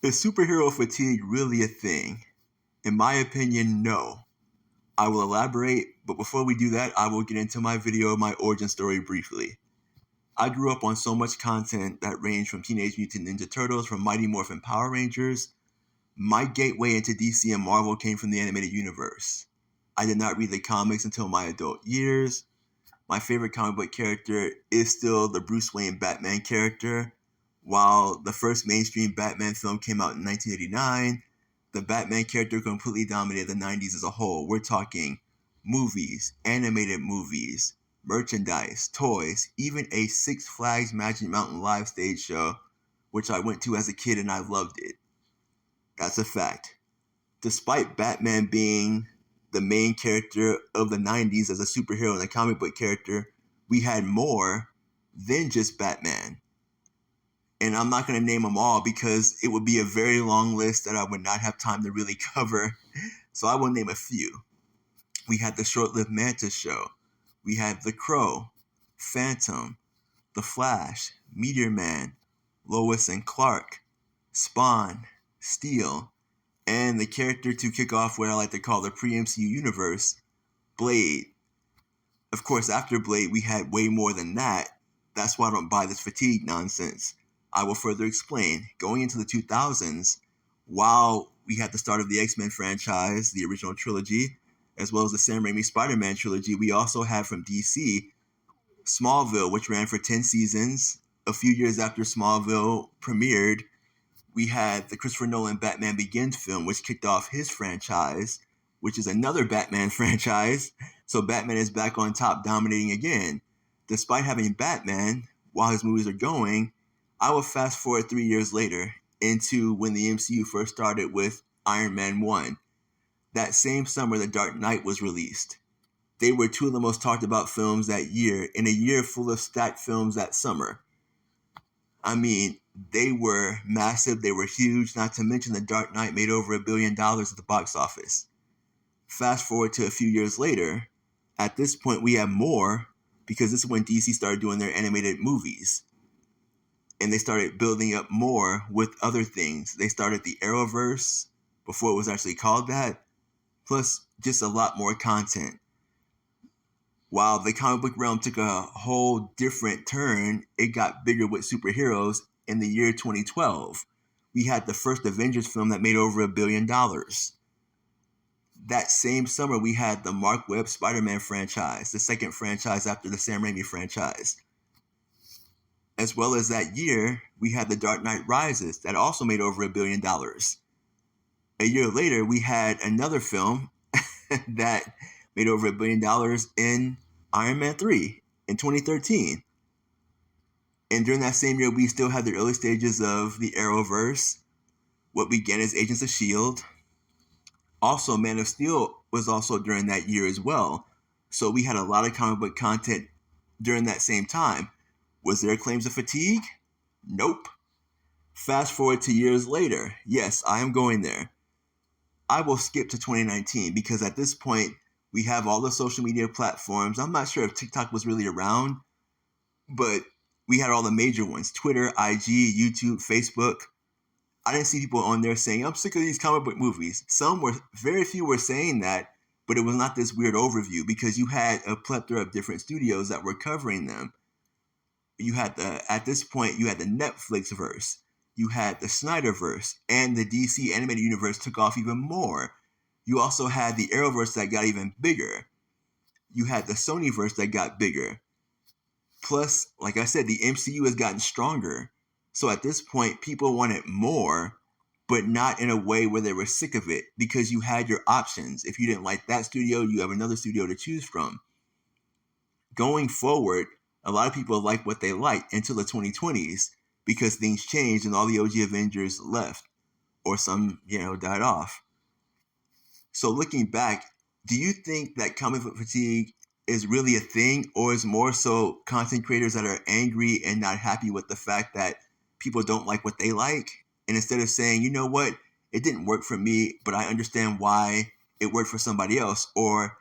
Is superhero fatigue really a thing? In my opinion, no. I will elaborate, but before we do that, I will get into my video of my origin story briefly. I grew up on so much content that ranged from Teenage Mutant Ninja Turtles, from Mighty Morphin Power Rangers. My gateway into DC and Marvel came from the animated universe. I did not read the comics until my adult years. My favorite comic book character is still the Bruce Wayne Batman character. While the first mainstream Batman film came out in 1989, the Batman character completely dominated the 90s as a whole. We're talking movies, animated movies, merchandise, toys, even a Six Flags Magic Mountain live stage show, which I went to as a kid and I loved it. That's a fact. Despite Batman being the main character of the 90s as a superhero and a comic book character, we had more than just Batman. And I'm not going to name them all because it would be a very long list that I would not have time to really cover. So I will name a few. We had the short-lived Mantis show. We had The Crow, Phantom, The Flash, Meteor Man, Lois and Clark, Spawn, Steel, and the character to kick off what I like to call the pre-MCU universe, Blade. Of course, after Blade, we had way more than that. That's why I don't buy this fatigue nonsense. I will further explain. Going into the 2000s, while we had the start of the X-Men franchise, the original trilogy, as well as the Sam Raimi Spider-Man trilogy, we also had from DC Smallville, which ran for 10 seasons. A few years after Smallville premiered, we had the Christopher Nolan Batman Begins film, which kicked off his franchise, which is another Batman franchise. So Batman is back on top, dominating again. Despite having Batman, while his movies are going, I will fast forward 3 years later into when the MCU first started with Iron Man 1. That same summer, The Dark Knight was released. They were two of the most talked about films that year, in a year full of stacked films that summer. I mean, they were massive, they were huge, not to mention The Dark Knight made over $1 billion at the box office. Fast forward to a few years later, at this point we have more, because this is when DC started doing their animated movies. And they started building up more with other things. They started the Arrowverse before it was actually called that, plus just a lot more content. While the comic book realm took a whole different turn, it got bigger with superheroes in the year 2012. We had the first Avengers film that made over $1 billion. That same summer, we had the Mark Webb Spider-Man franchise, the second franchise after the Sam Raimi franchise. As well as that year, we had The Dark Knight Rises that also made over $1 billion. A year later, we had another film that made over $1 billion in Iron Man 3 in 2013. And during that same year, we still had the early stages of the Arrowverse, what began as Agents of S.H.I.E.L.D. Also, Man of Steel was also during that year as well. So we had a lot of comic book content during that same time. Was there claims of fatigue? Nope. Fast forward to years later. Yes, I am going there. I will skip to 2019 because at this point, we have all the social media platforms. I'm not sure if TikTok was really around, but we had all the major ones: Twitter, IG, YouTube, Facebook. I didn't see people on there saying, I'm sick of these comic book movies. Very few were saying that, but it was not this weird overview because you had a plethora of different studios that were covering them. At this point, you had the Netflix verse, you had the Snyderverse, and the DC animated universe took off even more. You also had the Arrowverse that got even bigger. You had the Sonyverse that got bigger. Plus, like I said, the MCU has gotten stronger. So at this point, people wanted more, but not in a way where they were sick of it because you had your options. If you didn't like that studio, you have another studio to choose from. Going forward, a lot of people like what they liked until the 2020s because things changed and all the OG Avengers left or some, died off. So looking back, do you think that comic book fatigue is really a thing, or is more so content creators that are angry and not happy with the fact that people don't like what they like? And instead of saying, you know what, it didn't work for me, but I understand why it worked for somebody else, or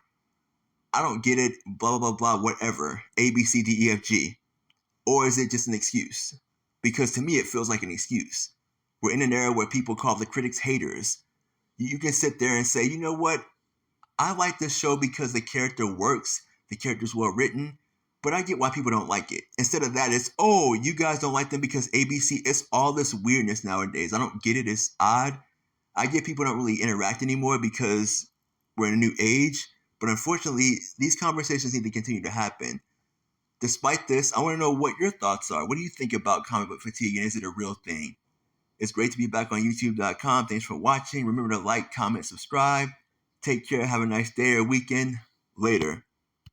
I don't get it, blah, blah, blah, whatever, A, B, C, D, E, F, G. Or is it just an excuse? Because to me, it feels like an excuse. We're in an era where people call the critics haters. You can sit there and say, you know what? I like this show because the character works, the character's well written, but I get why people don't like it. Instead of that, it's, oh, you guys don't like them because ABC. It's all this weirdness nowadays. I don't get it. It's odd. I get people don't really interact anymore because we're in a new age. But unfortunately, these conversations need to continue to happen. Despite this, I want to know what your thoughts are. What do you think about comic book fatigue, and is it a real thing? It's great to be back on YouTube.com. Thanks for watching. Remember to like, comment, subscribe. Take care. Have a nice day or weekend. Later.